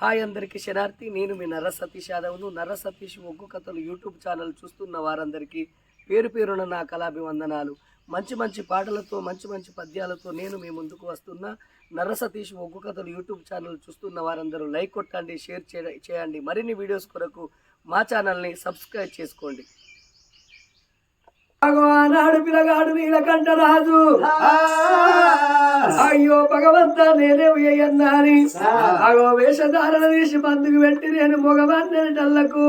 Hi అందరికీ శనార్థి. నేను మీ నర్ర సతీష్ యాదవ్ను. నర్ర సతీష్ ఒగ్గు కథలు యూట్యూబ్ ఛానల్ చూస్తున్న వారందరికీ పేరు పేరున నా కళాభివందనాలు. మంచి మంచి పాటలతో మంచి మంచి పద్యాలతో నేను మీ ముందుకు వస్తున్నా. నర్ర సతీష్ ఒగ్గు కథలు యూట్యూబ్ ఛానల్ చూస్తున్న వారందరూ లైక్ కొట్టండి, షేర్ చేయండి. మరిన్ని వీడియోస్ కొరకు మా ఛానల్ని సబ్స్క్రైబ్ చేసుకోండి. ఆనాడు పిల్లగాడు నీలకంఠరాజు అయ్యో భగవంత నేనే అన్నాని అగో వేషధారణ తీసి మందుకు పెట్టి నేను మొగవన్నెటళ్లకు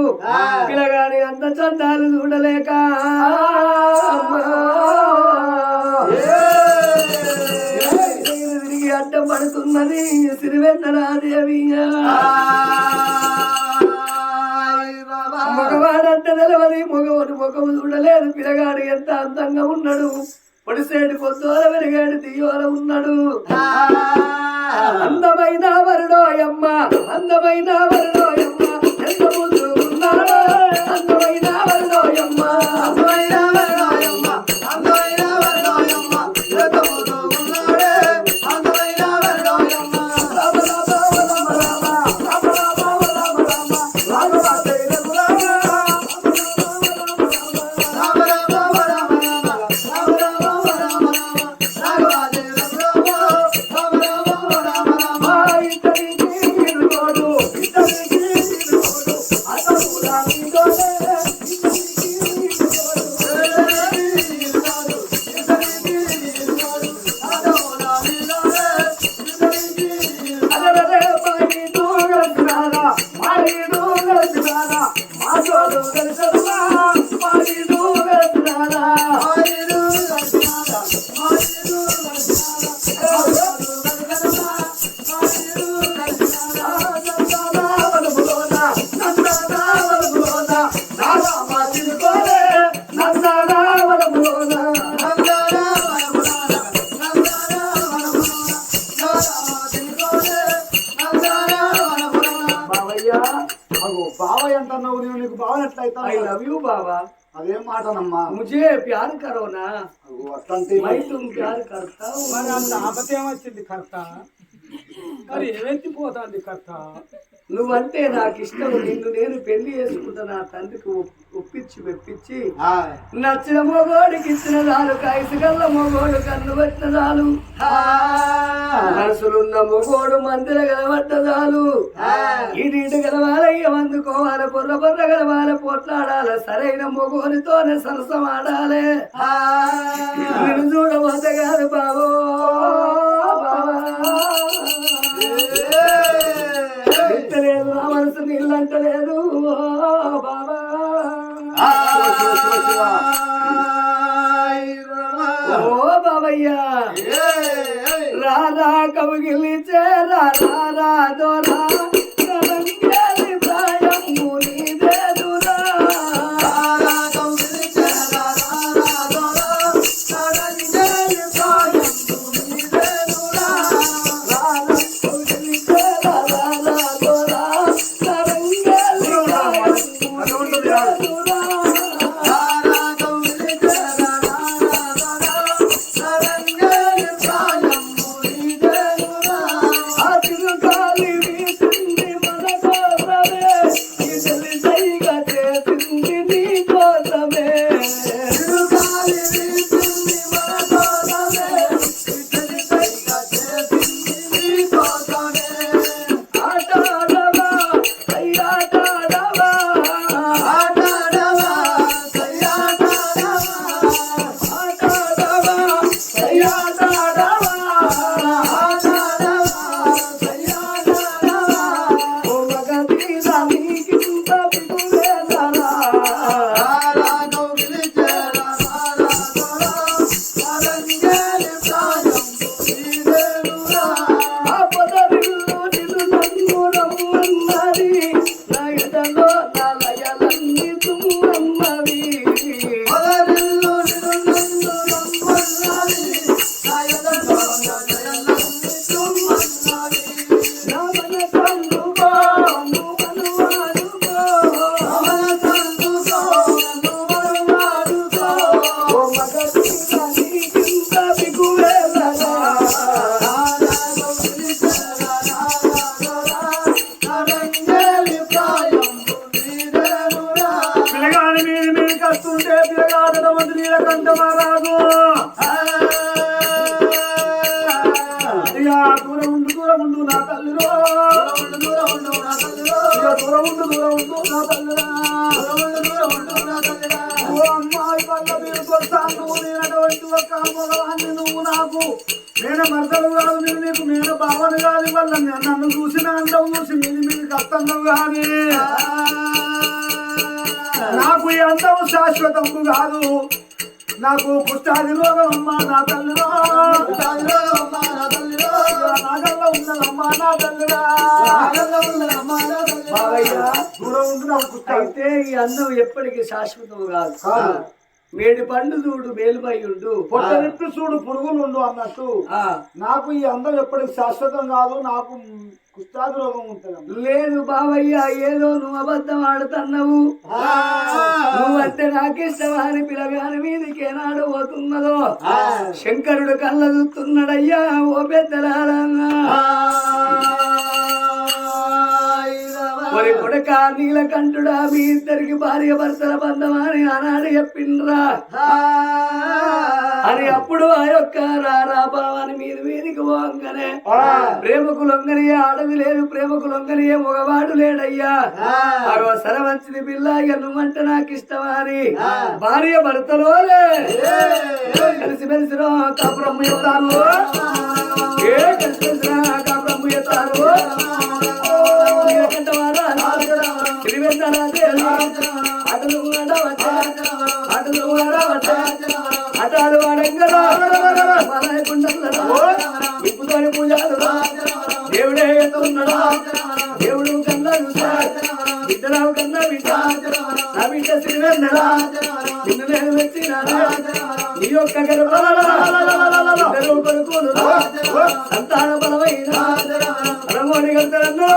పిల్లగాని అంత చందాలు చూడలేక తిరిగి అడ్డం పడుతున్నది సిరివెన్నరాదేవి. మగవాడంటే నిలవది మొగవుని ముఖము చూడలేదు. పిల్లగాడు ఎంత అందంగా ఉన్నాడు. పొడిసేటి పొద్దుల వెలిగాడు తీయోల ఉన్నాడు. అందమైన వరుడోయమ్మ, అందమైన వరుడోయమ్మ, ఎంత ముందు ఉన్నాడు. అందమైన వరుడోయమ్మ, అందమైన వరుడోయమ్మ, అందమైన వరుడోయమ్మ, ఎంత ముందు ఉన్నాడు. అందమైన వరుడోయమ్మ అదేం మాటనమ్మా. ముझे प्यार करो ना, मैं तुम प्यार करता हूँ. మరి అంత ఆపతేం వచ్చింది కర్త, మరి ఏమెత్తిపోతాంది కర్త. నువ్వంటే నాకు ఇష్టం. నిన్ను నేను పెళ్లి చేసుకుంటా. నా తండ్రికి ఒప్పించి మెప్పించి నచ్చిన మొగోడికి ఇచ్చిన చాలు. కాయసుగల్ల మొగోడు కన్ను పెట్టిన చాలు. మనసులున్న మొగోడు మందిర గలబట్ట చాలు. ఇటు గలవాలయ్య అందుకోవాలి, బొర్ర బొర్ర గలవాలి, పోట్లాడాలి. సరైన మొగోనితోనే సరసం ఆడాలి. నేను చూడబోతే కాదు బాబో లేదు. నా మనసు నీళ్ళంటలేదు బాబా. ఓ బాబయ్యా రారా కవుగిలిచే రారా దోరా ఆనందమారాదు దూరం ఉండు నా తల్లిలో దూరం ఉండు నా తల్లిరా ఓ అమ్మాయి వల్ల మీరు కొడతాను నేనటువంటి ఒక మగవాన్ని నువ్వు నాకు నేను మరదలు కాదు నేను నీకు నేను భావన కాదు వల్ల నన్ను చూసిన అందం చూసి మీది కష్టం కానీ నాకు ఈ అందం శాశ్వతం కాదు నాకు పుష్టాది రోగం అమ్మా నా తల్లిలో నాగల్లో ఉన్నదమ్మా నా తల్లిరా దూరం ఉంటున్నా అయితే ఈ అందం ఎప్పటికీ శాశ్వతం కాదు మేడి పండు చూడు మేలుపై ఉండు పొట్టనిప్పి చూడు పురుగులు ఉండు అన్నట్టు నాకు ఈ అందం ఎప్పటికి శాశ్వతం కాదు నాకు కుష్ఠాది రోగం ఉంటుంది లేదు బావయ్య ఏదో నువ్వు అబద్ధం ఆడుతున్నావు నువ్వంటే నాకిష్టమా అని పిలగాని మీదికేనాడు పోతున్నదో శంకరుడు కళ్ళ చూస్తున్నాడయ్యా ఓ పెద్దలారంగా కొడుక నీలకంఠుడా మీ ఇద్దరికి భార్య భర్తల బంధమా అని ఆనాడు చెప్పిండ్రా అని అప్పుడు ఆ యొక్క రారా భావాన్ని మీదికి పోగానే ప్రేమకు లొంగని ఆడది లేదు ప్రేమకు లొంగని మగవాడు లేడయ్యా మరో సరవంచిది పిల్ల ఇక నువ్వంటే నాకు ఇష్టమా అని భార్య భర్తలోలే కలిసి మెలిసిరో కాపురం ఎత్తాను కలిసి మెలిసిరా కాపురం ఎత్తాను అటాలు అడంగరా విప్పుతోని పూజలు దేవుడే ఎత్తున్నాడా దేవుడు కన్నా బిడ్డరావు కన్నా బిడ్డ నా బిడ్డ శ్రీవేంద్రా నిన్ను నేను వచ్చినారా నీ యొక్క గర్భాలు కొడుకులు సంతాన బలమైన రమోని గంటలన్నో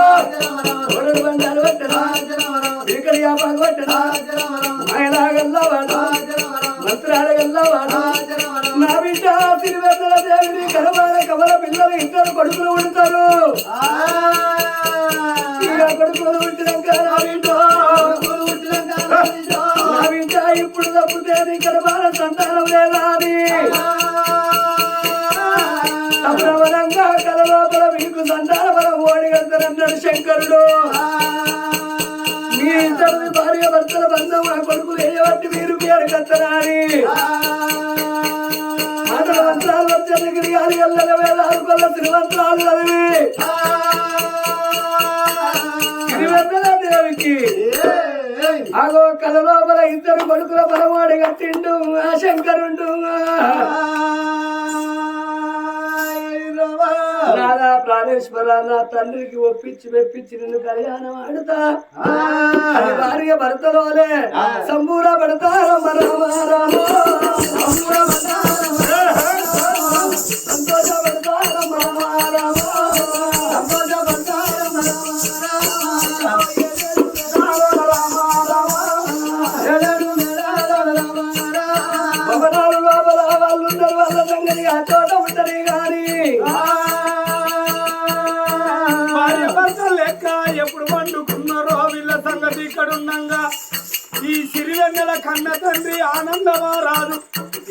ఓడడు బండాలు పట్టడా ఇక్కడ వ్యాపారం పట్టడా ఆయలాగల్లావాడు మంత్రాలగల్లావాడు నా బిడ్డ తిరువెన్నెల దేవిని గర్భాల కమల పిల్లలు ఇద్దరు కొడుకులు ఉంటారు ఇక కొడుకులు పుట్టినాక నా బిడ్డ ఇప్పుడు తప్పితే నీ గర్భాల సంతానం లేదా అని అప్రబలంగా కల లోపల మీకు సంతాన బలం ఓడిగలుగుతారన్నాడు శంకరుడు మీ ఇద్దరు భార్య భర్తల బంధం ఆ కొడుకులు ఏవట్టి మీరు పేరు కత్తరాని అతల మంత్రాలు వచ్చేందుకు గారి గల్లల వేలాలు కొల్ల శ్రీమంత్రాలు చదివి శ్రీవెన్నెల దేవికి ఆగో కల లోపల ఇద్దరు కొడుకుల బలవాడి కట్టిండు ఆ శంకరుండు రాధా ప్రాణేశ్వర నా తండ్రికి ఒప్పించి మెప్పించి నిన్ను కళ్యాణం ఆడుతా అది భార్య భర్తలోలే సంబూర పడతారు సంతోష పడతారు భవనాలు లోపల వాళ్ళు ఉండరు వాళ్ళ సంగతి ఆ చోట ఉంటారు కానీ లెక్క ఎప్పుడు వండుకున్నారో వీళ్ళ సంగతి ఇక్కడ ఉన్నాగా ఈ సిరివెన్నెల కన్న తండ్రి ఆనందమా రాదు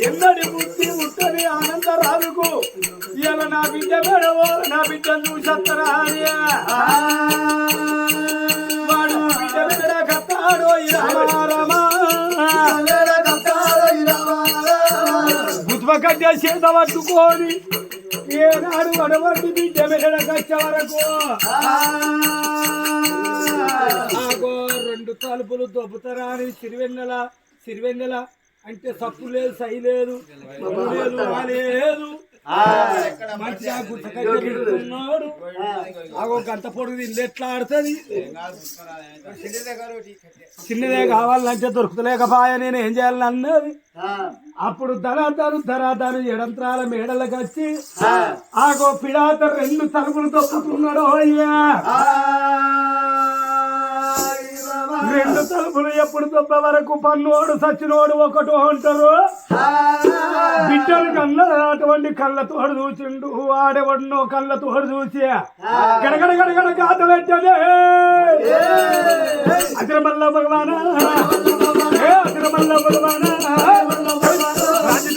ఎన్నడి బుద్ధి ఉట్టని ఆనంద రాదుకు ఇలా నా బిడ్డ మేడవో నా బిడ్డను చూసత్తరా వాడు బిడ్డ మేడ కత్తాడో గుత్వకడ్డ చేత పట్టుకొని ఏనాడు వడవడ్డి బిడ్డ మేడ కచ్చ వరకు రెండు తలుపులు దొబ్బుతారా అని సిరివెన్నెల అంటే సప్పు లేదు సై లేదు లేదు మంచిగా గుట్టకట్టుకున్నాడు ఆగో గంట పొడుగు ఇల్లు ఎట్లా ఆడుతుంది చిన్నదే కావాలంటే దొరుకుతలేకపాయ నేను ఏం చేయాలని అన్నది అప్పుడు ధరాతాను ఎడంత్రాల మేడలకు వచ్చి ఆగో పిడాత రెండు తలుపులు తొక్కుతున్నాడు అయ్యా రెండు తలుపులు ఎప్పుడు తొప్ప వరకు పన్నోడు సచ్చినోడు ఒకటో అంటారు బిడ్డలు కన్నా అటువంటి కళ్ళతోడు చూసిండు ఆడేవాడునో కళ్ళతోడు చూసి గడగడ గడగడ గాత పెట్టదే అగ్రమల్ల భగవానా అగ్రమల్ల భగవానా రాజ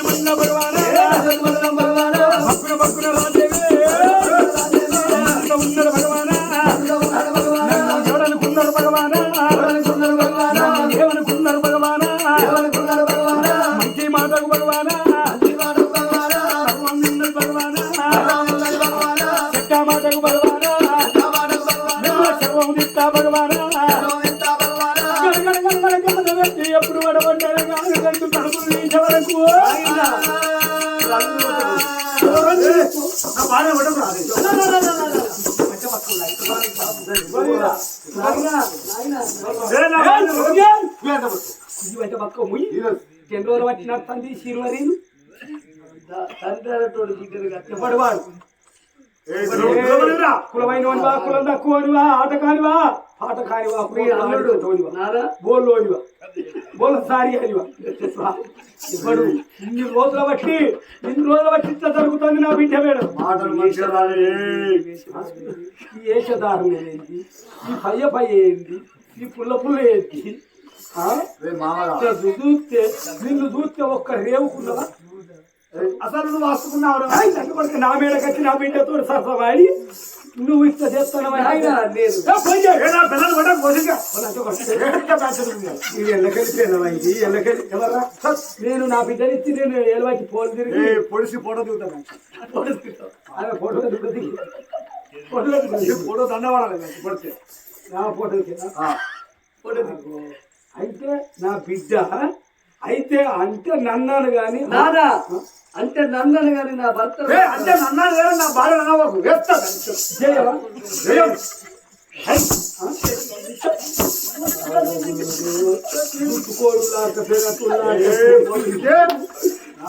గౌనిస్తా భగవానా ఎప్పుడు పడబడ్డారు కాదు గంటు తలుపులు తీసే వరకు ఎన్ని రోజులు పట్టిన తండ్రి శిరువరీలు తండ్రి బిడ్డలు ఎవడు వాడు కులమైనవా కులం తక్కువనివా ఆట కానివా పాట కానివా బోల్లోనివా బోల్ సారి అనివా ఇప్పుడు ఇన్ని రోజుల బట్టి ఇట్లా జరుగుతుంది నా బిడ్డ మేడం ఈ ఏషధారణ ఏంటి ఈ పయ్య ఏంటి ఈ పుల్ల ఏంటి చూస్తే నిన్ను చూస్తే ఒక్క రేవుకున్నవా అసలు నువ్వు వస్తున్నావు నా మీదకి వచ్చి నా బిడ్డతో సరసవాడి నువ్వు ఇట్లా చేస్తానవా నేను నా బిడ్డనిచ్చి నేను ఏలవాకి ఫోన్ తిరిగి పొడిసి ఫోటో దిగుతాను ఫోటో దండవాడాలి పడితే నా ఫోటోకి అయితే నా బిడ్డ అయితే అంటే నన్నాను గాని నానా అంటే నన్నను గాని నా భర్త అంటే నన్నాను కానీ నా భార్య నవ్వకు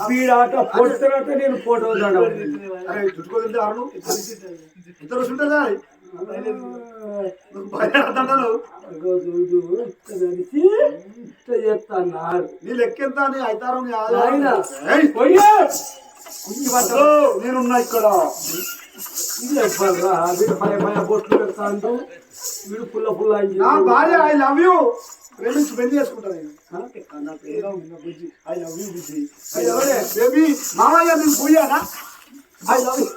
వీడాట పొడుతున్నట్ట నేను ఫోటో చుట్టుకోదంటే అరుణు ఇతరు ఉంటుందా చేస్తున్నారు నీ లెక్కెంత అని అవుతారు నేనున్నా ఇక్కడ వీడు పయ బొట్లు పెడతాను వీడు పుల్ల నా భార్య ఐ లవ్ యూ ప్రేమించి పెళ్లి చేసుకుంటాను I love you Bujji baby మామయ్య నేను పోయానా ఐ లవ్ యూ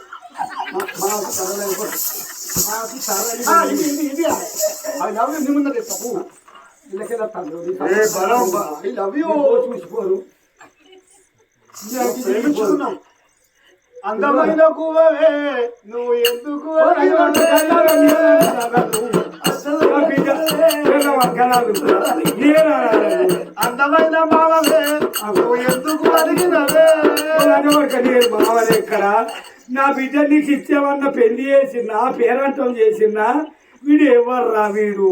అందమైన కువే నువ్వు ఎందుకు అందమైన మావే నువ్వు ఎందుకు అడిగినవే మావలే ఎక్కడ నా బిడ్డ నీకు ఇచ్చేవన్న పెళ్లి చేసినా పేరంటం చేసినా వీడు ఎవర్రా వీడు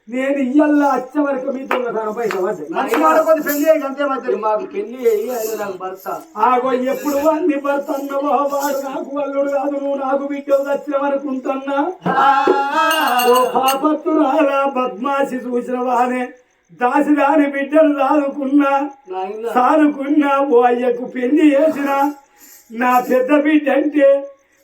నేను ఇయ్యల్లా వచ్చే వరకు మీతో పెళ్లి మాకు పెళ్లి అయ్యి ఆయన నాకు భర్త ఆగో ఎప్పుడు వాడిని భర్త అన్నవో వాడు నాకు వల్లుడు కాదు నువ్వు నాకు బిడ్డ వచ్చిన వరకు ఉంటున్నా పాపత్తురాలా బద్మాసి చూసిన వానే దాసిదాని బిడ్డను సాదుకున్నా ఓ అయ్యకు పెళ్లి చేసిన నా పెద్ద బిడ్డ అంటే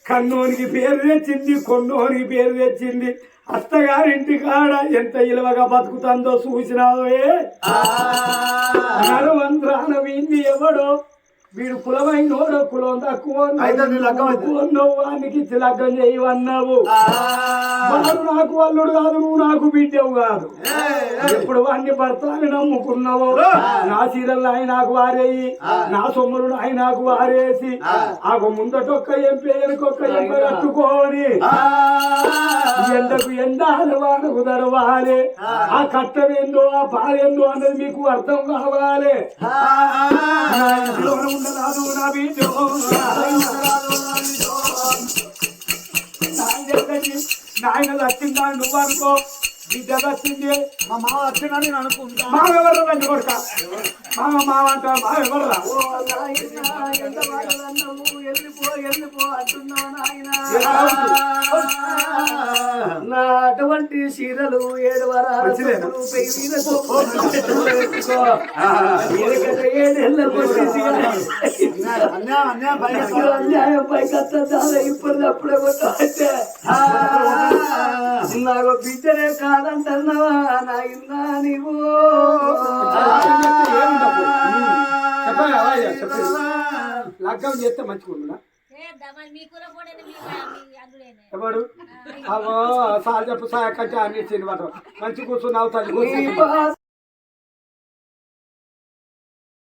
కన్నోనికి పేరు తెచ్చింది కొన్నోనికి పేరు తెచ్చింది అత్తగారింటి కాడ ఎంత ఇలవగా బతుకుతుందో చూసినావే నరువంధ్రాన వీంది ఎవడో వీడు కులమైనోడో కులం తక్కువ వానికి ఇచ్చి లగ్గం చేయవన్నావు వాడు నాకు అల్లుడు కాదు నువ్వు నాకు బిడ్డవు కాదు ఎప్పుడు వాడిని భర్తని నమ్ముకున్నావు నా చీరలు ఆయన నాకు వారేయి నా సొమ్ములు ఆయన నాకు వారేసి ఆ ముందటొక్క ఎంపీ వెనుకొక్క ఎంప కట్టుకోని ఎండకు ఎండాలి వాడకు దరవాలి ఆ కట్టం ఏందో ఆ బాధ ఏందో అన్నది మీకు అర్థం కావాలి నా బిడ్డ నాయన వచ్చిందా నువ్వు అనుకో బిడ్డ వచ్చింది మా మామ వచ్చిందని నేను అనుకుంటా మామ ఎవరు రండి కొడుక మామ అంట మామ ఎవర్రా వెళ్ళిపో అంటున్నావు నాయన నా అటువంటి చీరలు 7 వారాలు 7 అన్యాయం పైకత్తా ఇప్పటిదప్పుడే కొట్టే నాకు బిడ్డనే కాదంటున్నావా నాయనా నీవు లగ్గం చేస్తే మంచిగా ఎవడు అవో సార్ చెప్పు సాయ కట్ట అన్ని మంచి కూర్చున్నావు తల్లి